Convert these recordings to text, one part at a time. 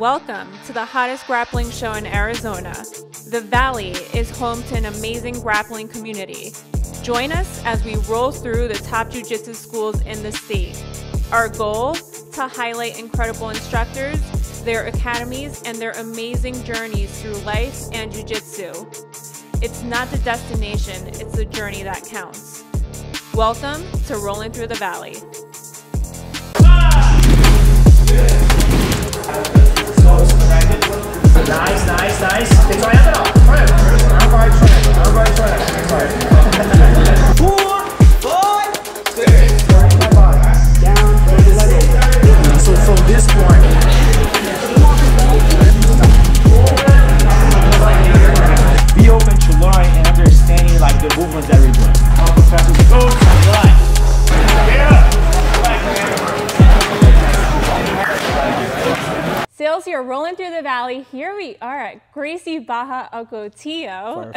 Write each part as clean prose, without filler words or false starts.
Welcome to the hottest grappling show in Arizona. The Valley is home to an amazing grappling community. Join us as we roll through the top jiu-jitsu schools in the state. Our goal? To highlight incredible instructors, their academies, and their amazing journeys through life and jiu-jitsu. It's not the destination, it's the journey that counts. Welcome to Rollin Through the Valley. Nice, nice, nice. Okay, triangle up. Triangle. Arm by triangle. Arm by triangle. Sorry. 4, 5, 6. Turn my body. Down, take the leg over. So from this point, be open to learn and understanding like the movements that we're doing. How professors go to right. Yeah. Sales here, rolling through the valley. Here we are at Gracie Barra Ocotillo.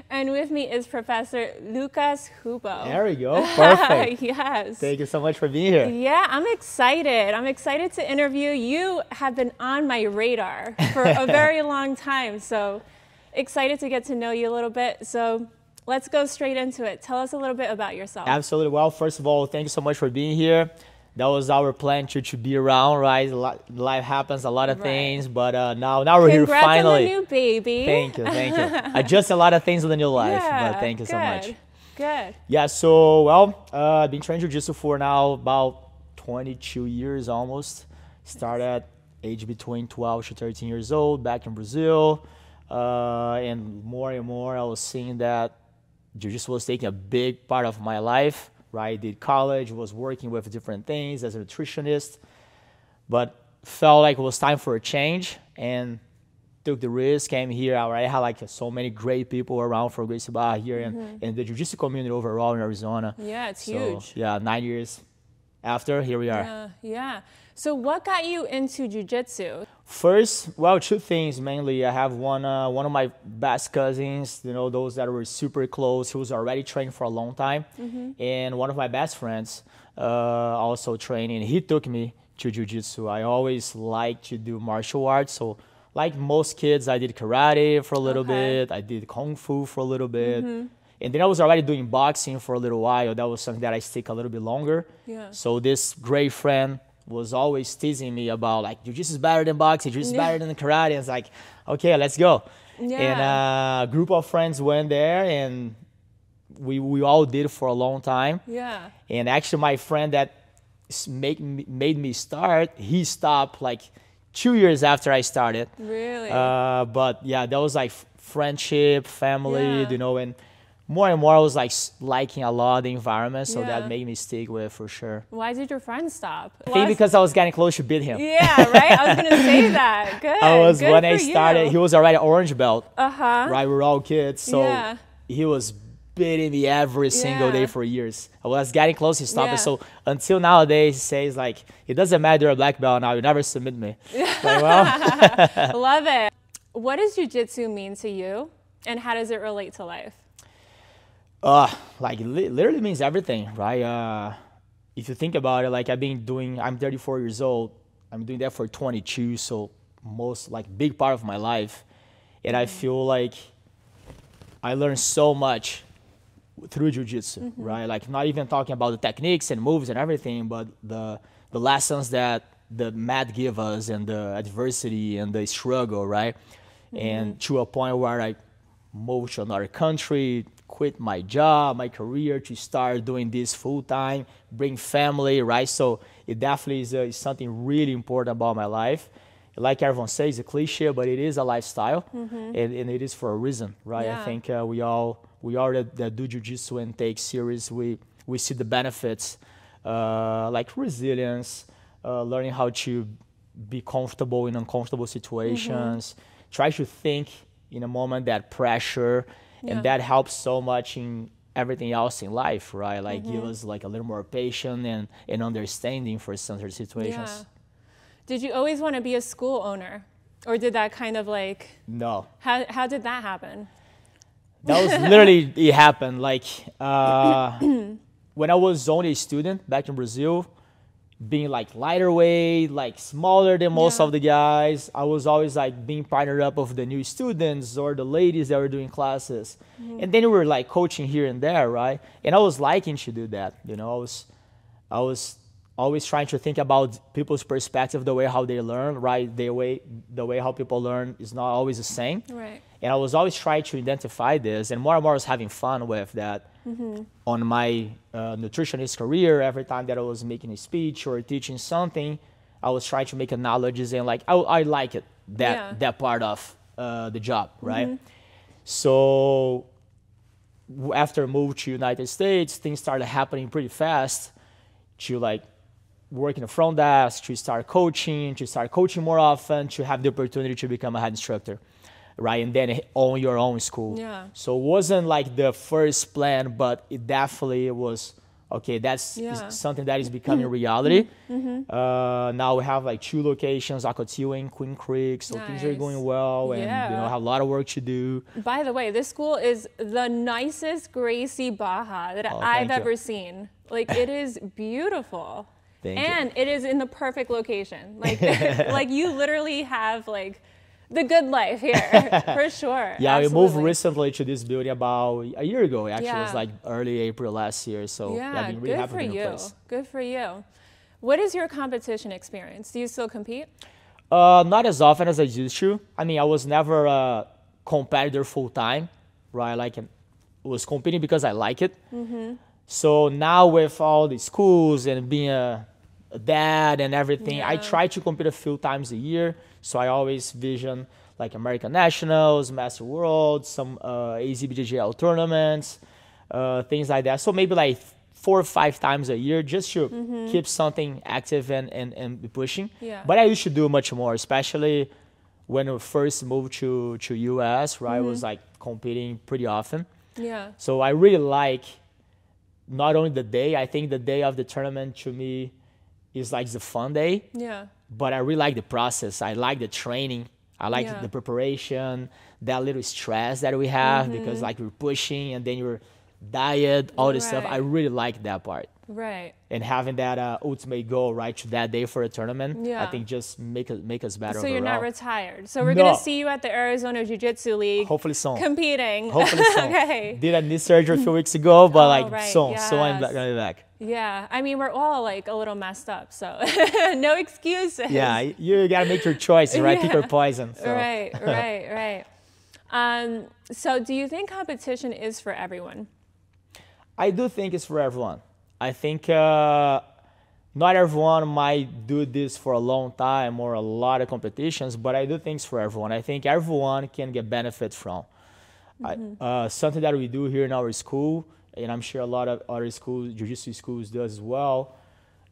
And with me is Professor Lucas Rubbo. There we go. Perfect. Yes. Thank you so much for being here. Yeah, I'm excited. I'm excited to interview you. Have been on my radar for a very long time. So excited to get to know you a little bit. So let's go straight into it. Tell us a little bit about yourself. Absolutely. Well, first of all, thank you so much for being here. That was our plan to be around, right? Life happens, a lot of things, but now we're here finally. Congrats on the new baby. Thank you, thank you. Adjust a lot of things in the new life, but thank you so much. Good. Yeah, so, well, I've been training jiu-jitsu for now about 22 years almost. Started at age between 12 to 13 years old back in Brazil. And more I was seeing that jiu-jitsu was taking a big part of my life. Right, did college, was working with different things as a nutritionist, but felt like it was time for a change and took the risk, came here. I had like so many great people around for Gracie Barra here and the jiu-jitsu community overall in Arizona. Yeah, it's huge. Yeah, 9 years after, here we are. Yeah. So what got you into jiu-jitsu? First, well, two things mainly. I have one of my best cousins, you know, those that were super close. He was already training for a long time. And one of my best friends also training. He took me to jiu-jitsu. I always liked to do martial arts. So like most kids, I did karate for a little bit. I did kung fu for a little bit. And then I was already doing boxing for a little while. That was something that I stick a little bit longer. Yeah. So this great friend was always teasing me about like, jiu-jitsu is better than boxing, jiu-jitsu is better than karate. And it's like, okay, let's go. Yeah. And a group of friends went there and we all did for a long time. Yeah. And actually my friend that made me start, he stopped like 2 years after I started. Really? But yeah, that was like friendship, family, you know, and more I was like liking a lot the environment, so that made me stick with for sure. Why did your friend stop? I think because I was getting close to beat him. Yeah, right? I was going to say that. Good. When I started, he was already orange belt. Right, we were all kids, so he was beating me every single day for years. I was getting close, he stopped it. So until nowadays, he says like, it doesn't matter you're a black belt now, you never submit me. Like, well. Love it. What does jiu-jitsu mean to you, and how does it relate to life? Like literally means everything, right? If you think about it, like I'm 34 years old. I'm doing that for 22, so big part of my life. And I feel like I learned so much through jiu-jitsu, right? Like not even talking about the techniques and moves and everything, but the lessons that the mat give us and the adversity and the struggle, right? And to a point where I moved to another country, quit my job, my career to start doing this full time, bring family, right? So it definitely is something really important about my life. Like everyone says, it's a cliche, but it is a lifestyle, and it is for a reason, right? I think we all that do jiu-jitsu and take serious, we see the benefits, like resilience, learning how to be comfortable in uncomfortable situations, try to think in a moment that pressure. And that helps so much in everything else in life, right? Like give us like a little more patience and understanding for certain situations. Yeah. Did you always want to be a school owner? Or did that kind of like... No. How did that happen? That was literally, it happened. Like when I was only a student back in Brazil, being like lighter weight, like smaller than most of the guys. I was always like being partnered up with the new students or the ladies that were doing classes. And then we were like coaching here and there, right? And I was liking to do that. You know, I was always trying to think about people's perspective, the way how they learn, right? The way how people learn is not always the same. Right. And I was always trying to identify this, and more I was having fun with that. On my nutritionist career, every time that I was making a speech or teaching something, I was trying to make analogies, and like I like it, that part of the job, right? So after I moved to United States, things started happening pretty fast to like work in the front desk, to start coaching more often, to have the opportunity to become a head instructor. Right, and then own your own school. Yeah. So it wasn't like the first plan, but it definitely was, okay, that's something that is becoming reality. Now we have like 2 locations, Ocotillo and Queen Creek, so things are going well, and you know, have a lot of work to do. By the way, this school is the nicest Gracie Barra that I've ever seen. Like, it is beautiful. And it is in the perfect location. Like, like you literally have like the good life here, for sure. Yeah, we moved recently to this building about a year ago. Actually, it was like early April last year. So I've been really happy with the place. Good for you. What is your competition experience? Do you still compete? Not as often as I used to. I mean, I was never a competitor full time, right? Like, I was competing because I like it. So now with all the schools and being a dad and everything, I try to compete a few times a year. So I always vision like American Nationals, Master Worlds, some AZBJJL tournaments, things like that. So maybe like 4 or 5 times a year, just to keep something active and be pushing. But I used to do much more, especially when I first moved to US, right? I was like competing pretty often. So I really like not only the day, I think the day of the tournament to me is like the fun day. But I really like the process. I like the training. I like the preparation, that little stress that we have because like we're pushing and then your diet, all this stuff. I really like that part. Right. And having that ultimate goal, right, to that day for a tournament, I think just make us better. So you're not retired. So we're going to see you at the Arizona Jiu-Jitsu League. Hopefully soon. Competing. Hopefully soon. Okay. Did a knee surgery a few weeks ago, but like soon. So I'm going to be back. Yeah, I mean, we're all like a little messed up, so no excuses. Yeah, you got to make your choices, right? Pick your poison. So. Right. So do you think competition is for everyone? I do think it's for everyone. I think not everyone might do this for a long time or a lot of competitions, but I do think it's for everyone. I think everyone can get benefit from. Something that we do here in our school, and I'm sure a lot of other schools, jiu-jitsu schools does as well,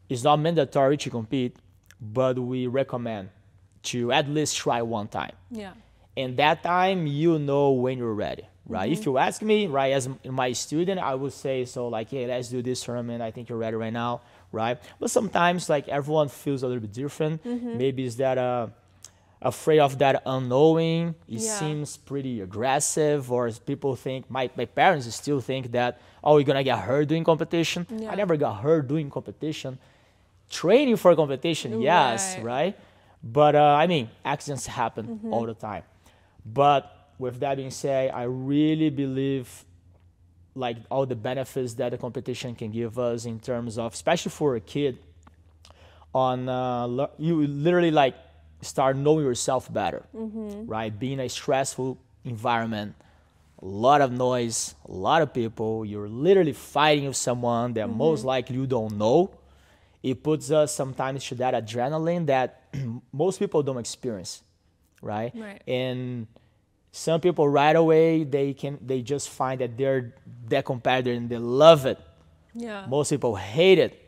it's not mandatory to compete, but we recommend to at least try one time. And that time, you know when you're ready, right? If you ask me, right, as my student, I would say, so like, hey, let's do this tournament. I think you're ready right now, right? But sometimes, like, everyone feels a little bit different. Maybe it's that afraid of that unknowing. It seems pretty aggressive, or people think, my parents still think that, oh, you're going to get hurt doing competition. I never got hurt doing competition. Training for competition, yes, right? But, I mean, accidents happen all the time. But with that being said, I really believe like all the benefits that the competition can give us in terms of, especially for a kid, on you literally like start knowing yourself better, right? Being a stressful environment, a lot of noise, a lot of people, you're literally fighting with someone that most likely you don't know. It puts us sometimes to that adrenaline that most people don't experience, right? And some people right away, they just find that they're that competitor and they love it. Most people hate it.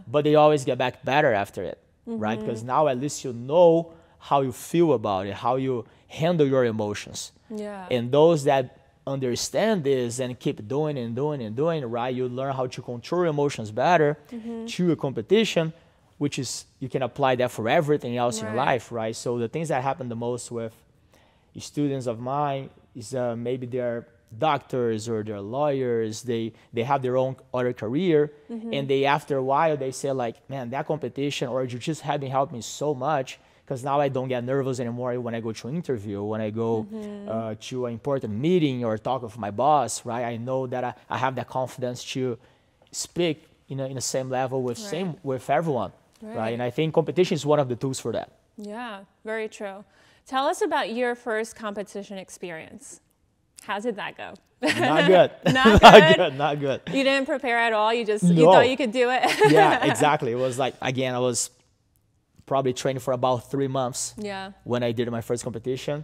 But they always get back better after it, right? Because now at least you know how you feel about it, how you handle your emotions. And those that understand this and keep doing and doing and doing, right? You learn how to control your emotions better to a competition, which is, you can apply that for everything else in your life, right? So the things that happen the most with students of mine is maybe they're doctors or they're lawyers. They have their own other career, and they after a while they say like, man, that competition or jiu-jitsu have been helping me so much because now I don't get nervous anymore when I go to an interview, when I go to an important meeting or talk with my boss, right? I know that I have that confidence to speak in the same level with everyone, right? And I think competition is one of the tools for that. Yeah, very true. Tell us about your first competition experience. How did that go? Not good. Not good? Not good. Not good. You didn't prepare at all? You thought you could do it? Yeah, exactly. It was like, again, I was probably training for about 3 months when I did my first competition.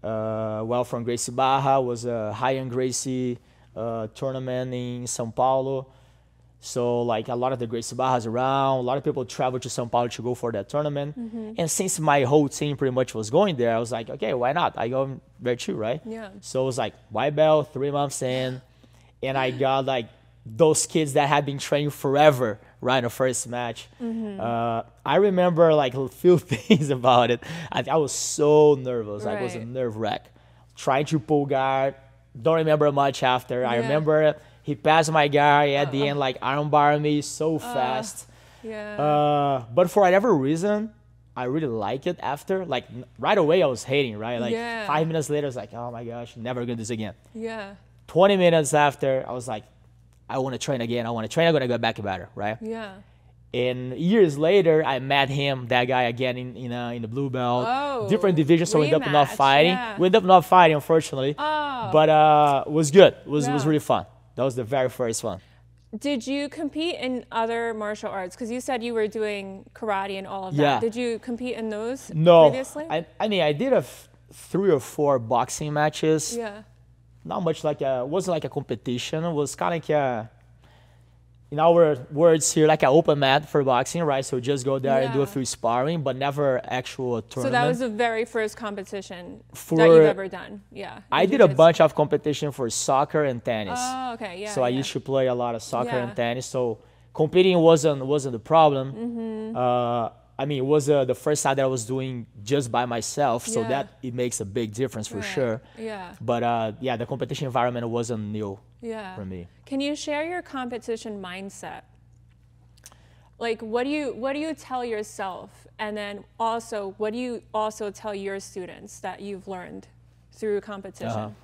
Well, from Gracie Barra was a high-end Gracie tournament in São Paulo. So like a lot of the Gracie Barras around, a lot of people travel to São Paulo to go for that tournament. And since my whole team pretty much was going there, I was like, okay, why not? I go there too, right? Yeah. So it was like white belt, 3 months in, and I got like those kids that had been training forever, right, in the first match. I remember like a few things about it. I was so nervous. I was a nerve wreck. Trying to pull guard. Don't remember much after. I remember he passed my guy at the end, like armbar me so fast. But for whatever reason, I really like it after. Like right away, I was hating, right? Like 5 minutes later, I was like, oh my gosh, never gonna do this again. 20 minutes after, I was like, I want to train again. I want to train. I'm gonna go back better, right? And years later, I met him, that guy again in the blue belt, different division. So we ended up not fighting. We ended up not fighting, unfortunately. But it was good. It was really fun. That was the very first one. Did you compete in other martial arts? Because you said you were doing karate and all of that. Did you compete in those previously? I mean, I did 3 or 4 boxing matches. Not much like it wasn't like a competition. It was kind of like in our words here, like an open mat for boxing, right? So just go there and do a few sparring, but never actual tournament. So that was the very first competition that you've ever done? I did a bunch of competition for soccer and tennis. Oh, okay, So I used to play a lot of soccer and tennis. So competing wasn't the problem. I mean, it was the first time that I was doing just by myself, so that it makes a big difference for sure. But yeah, the competition environment wasn't new for me. Can you share your competition mindset? Like, what do you tell yourself, and then also what do you also tell your students that you've learned through competition?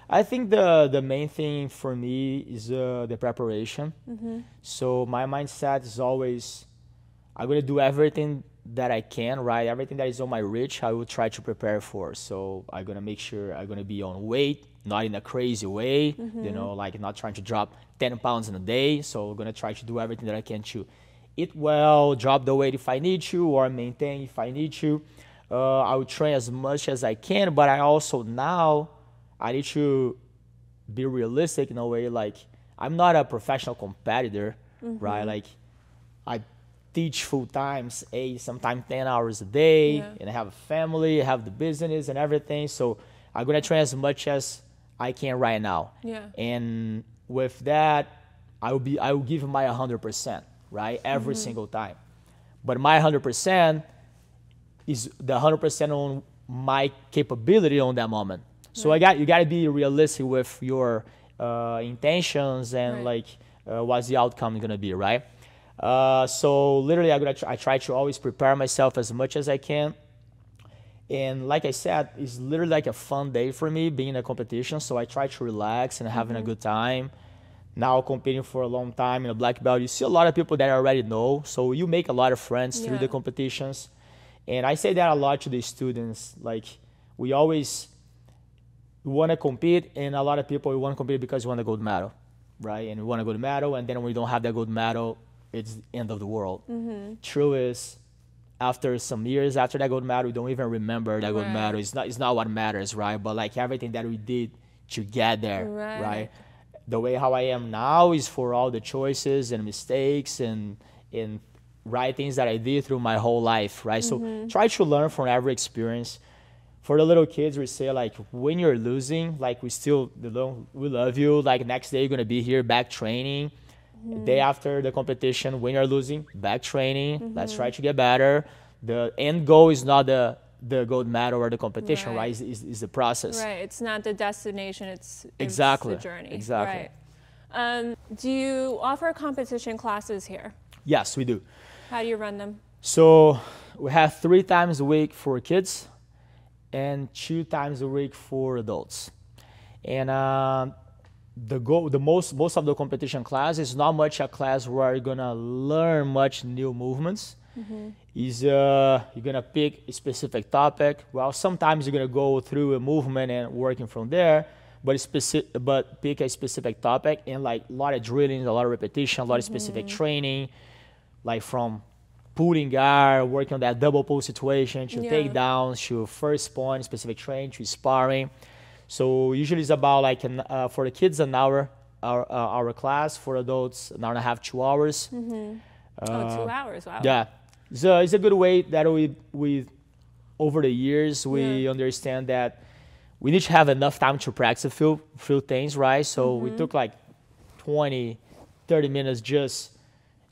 I think the main thing for me is the preparation. So my mindset is always, I'm going to do everything that I can, right? Everything that is on my reach, I will try to prepare for. So I'm going to make sure I'm going to be on weight, not in a crazy way, you know, like not trying to drop 10 pounds in a day. So I'm going to try to do everything that I can to eat well, drop the weight if I need to, or maintain if I need to. I will train as much as I can, but I also now, I need to be realistic in a way. Like, I'm not a professional competitor, right? Like, I teach full time, 8, sometimes 10 hours a day, and I have a family, I have the business and everything. So I'm gonna train as much as I can right now. And with that, I will give my 100%, right? Every single time. But my 100% is the 100% on my capability on that moment. So you got to be realistic with your intentions and like what's the outcome going to be, right? So literally, I try to always prepare myself as much as I can. And like I said, it's literally like a fun day for me being in a competition. So I try to relax and having a good time. Now competing for a long time in a black belt, you see a lot of people that I already know. So you make a lot of friends through the competitions. And I say that a lot to the students. Like, we always want to compete, and a lot of people want to compete because we want a gold medal, right? And we want a gold medal, and then when we don't have that gold medal, it's the end of the world. True is, after some years after that gold medal, we don't even remember that gold medal. It's not what matters, right? But like everything that we did to get there, right? The way how I am now is for all the choices and mistakes and right things that I did through my whole life, right? So try to learn from every experience. For the little kids, we say, like, when you're losing, like, we love you. Like, next day, you're going to be here back training. Day after the competition, when you're losing, back training. Let's try to get better. The end goal is not the the gold medal or the competition, right? Is the process. Right. It's not the destination. It's exactly the journey. Exactly. Right. Do you offer competition classes here? Yes, we do. How do you run them? So we have 3 times a week for kids and 2 times a week for adults. And most of the competition class is not much a class where you're gonna learn much new movements. Is you're gonna pick a specific topic. Well, sometimes you're gonna go through a movement and working from there, but pick a specific topic and like a lot of drilling, a lot of repetition, a lot of specific training, like from pulling guard, working on that double pull situation, to takedowns, to first point, specific training, to sparring. So usually it's about like for the kids an hour class, for adults an hour and a half, 2 hours. 2 hours, wow. Yeah, so it's a good way that we over the years we understand that we need to have enough time to practice a few things, right? So we took like 20, 30 minutes just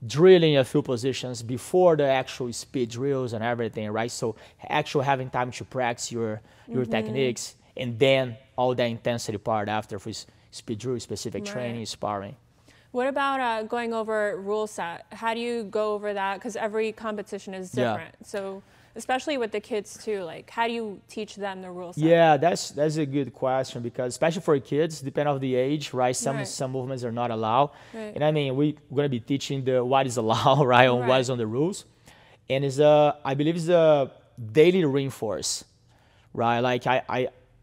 drilling a few positions before the actual speed drills and everything, right? So actually having time to practice your techniques, and then all the intensity part after for speed drill, specific training, sparring. What about going over rule set? How do you go over that? Because every competition is different. So especially with the kids too, like how do you teach them the rule set? Yeah, that's a good question, because especially for kids, depending on the age, right? Some movements are not allowed. And I mean, we're gonna be teaching what is allowed, right, on what is on the rules. And I believe it's a daily reinforce, right? Like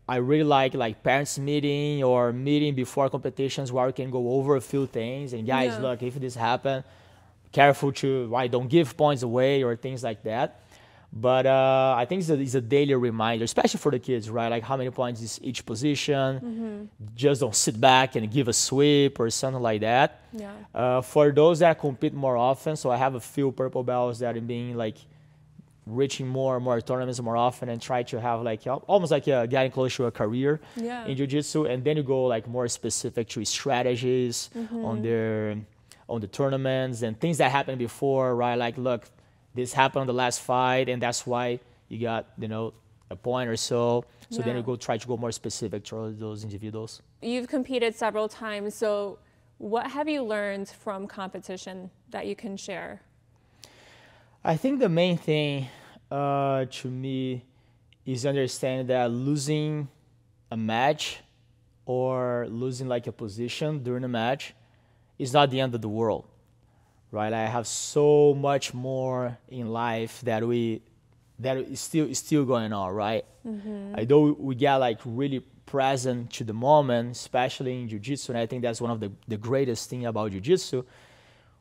I really like parents meeting or meeting before competitions where we can go over a few things and guys, look, if this happen, careful to don't give points away or things like that. But I think it's a daily reminder, especially for the kids, right? Like how many points is each position. Just don't sit back and give a sweep or something like that. For those that compete more often, so I have a few purple belts that are being like reaching more tournaments more often, and try to have like almost like getting close to a career in jiu-jitsu. And then you go like more specific to strategies on the tournaments and things that happened before, right? Like, look, this happened on the last fight, and that's why you got, a point or so. So then you try to go more specific to those individuals. You've competed several times, so what have you learned from competition that you can share? I think the main thing to me is understanding that losing a match or losing like a position during a match is not the end of the world, right? I have so much more in life that is still going on, right? I know we get like really present to the moment, especially in jiu-jitsu, and I think that's one of the greatest thing about jiu-jitsu.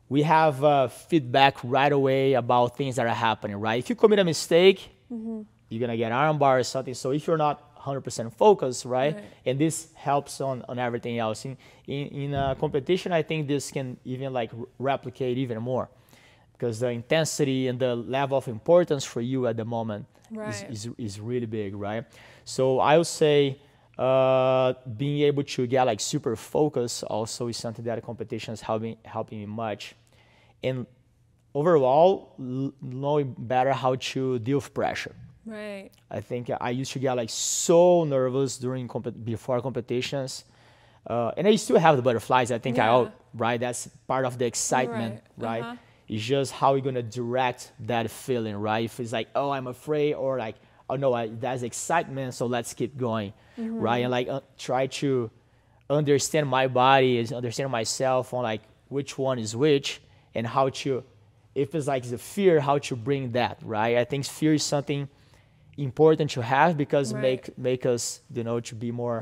We have feedback right away about things that are happening, right? If you commit a mistake, you're gonna get armbar or something. So if you're not 100% focused, right? And this helps on everything else. In a competition, I think this can even like replicate even more, because the intensity and the level of importance for you at the moment is really big, right? So I would say being able to get like super focused also is something that competition is helping me much. And overall, knowing better how to deal with pressure. Right. I think I used to get like so nervous before competitions, and I still have the butterflies. I think right. That's part of the excitement, right? It's just how you're gonna direct that feeling, right? If it's like, oh, I'm afraid, or like, oh no, that's excitement, so let's keep going, right? And like try to understand my body, understand myself on like which one is which, and how to, if it's like the fear, how to bring that, right? I think fear is something important to have, because make us, to be more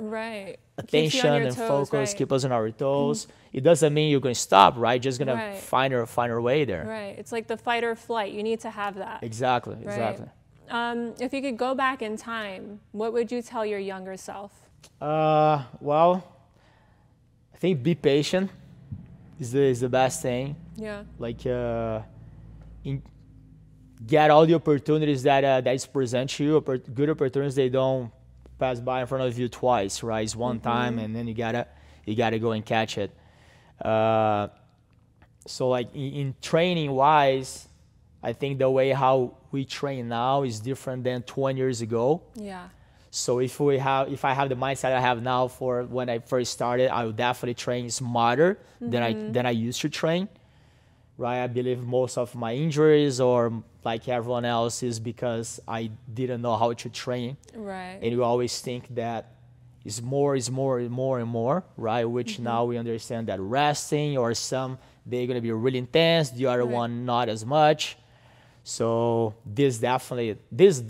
attention and focus, keep us on our toes. It doesn't mean you're going to stop, right? Just going to find our way there. Right. It's like the fight or flight. You need to have that. Exactly. If you could go back in time, what would you tell your younger self? Well, I think be patient is the best thing. Yeah. Like get all the opportunities that is present to you. Good opportunities, they don't pass by in front of you twice, right? It's one time, and then you gotta go and catch it. So like in training wise, I think the way how we train now is different than 20 years ago. Yeah. So if I have the mindset I have now for when I first started, I would definitely train smarter than I used to train. Right? I believe most of my injuries, or like everyone else, is because I didn't know how to train. Right. And you always think that is more, right? Which now we understand that resting, or some they're gonna be really intense, the other one not as much. So this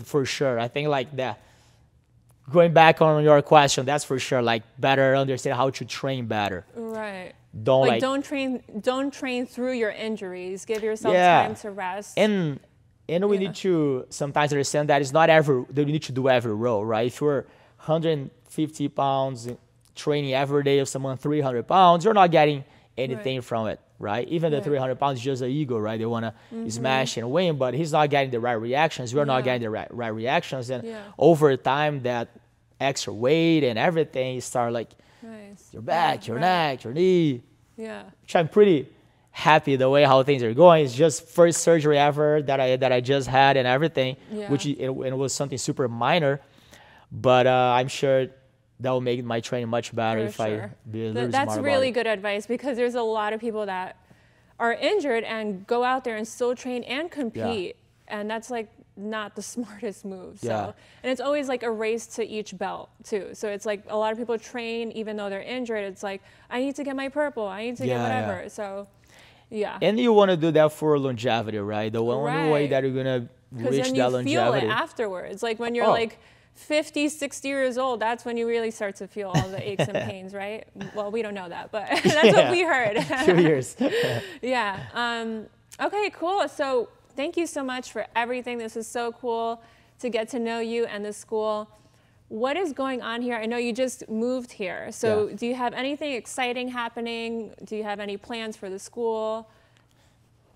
for sure. I think like that. Going back on your question, that's for sure. Like better understand how to train better. Right. Don't train through your injuries. Give yourself time to rest. And we need to sometimes understand that it's not that you need to do every row, right? If you're 150 pounds training every day of someone 300 pounds, you're not getting anything from it, right? Even the 300 pounds is just an ego, right? They want to smash and win, but he's not getting the right reactions. We're not getting the right reactions. And over time, that extra weight and everything start like your back, your neck, your knee. Yeah. Which I'm pretty happy the way how things are going. It's just first surgery ever that I just had and everything, which it was something super minor, but I'm sure that will make my training much better if I be a little smart That's about really it. good advice, because there's a lot of people that are injured and go out there and still train and compete, and that's like not the smartest move. So, and it's always like a race to each belt too. So it's like a lot of people train even though they're injured. It's like, I need to get my purple, I need to get whatever. So and you want to do that for longevity, right? The only way that you're gonna reach that longevity. Feel it afterwards. Like when you're like 50, 60 years old, that's when you really start to feel all the aches and pains, right? Well, we don't know that, but that's what we heard. 2 years. Okay, cool. So thank you so much for everything. This is so cool to get to know you and the school. What is going on here? I know you just moved here. So do you have anything exciting happening? Do you have any plans for the school?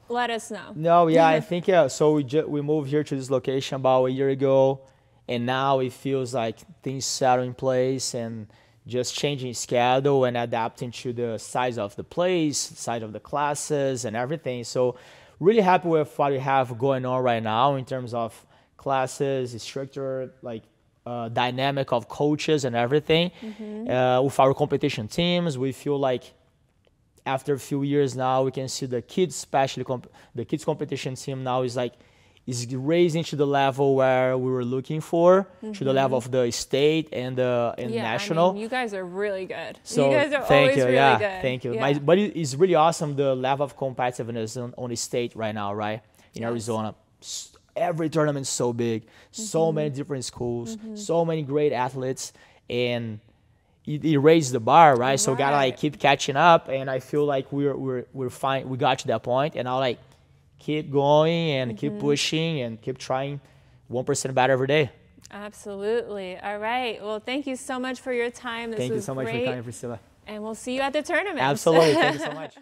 Let us know. No, I think, so we moved here to this location about a year ago, and now it feels like things settle in place and just changing schedule and adapting to the size of the place, size of the classes and everything. So really happy with what we have going on right now in terms of classes, structure, like dynamic of coaches and everything. With our competition teams, we feel like after a few years now, we can see the kids, especially the kids competition team now is raising to the level where we were looking for, to the level of the state and national. I mean, you guys are really good. So you guys are always really good. Thank you. But it's really awesome, the level of competitiveness on the state right now, right? In Arizona. Every tournament is so big, so many different schools, so many great athletes, and it raised the bar, right? So we gotta like keep catching up, and I feel like we're fine. We got to that point, and I'll like keep going and keep pushing and keep trying 1% better every day. Absolutely. All right. Well, thank you so much for your time. This was Thank you so much for coming, Priscilla. And we'll see you at the tournament. Absolutely. Thank you so much.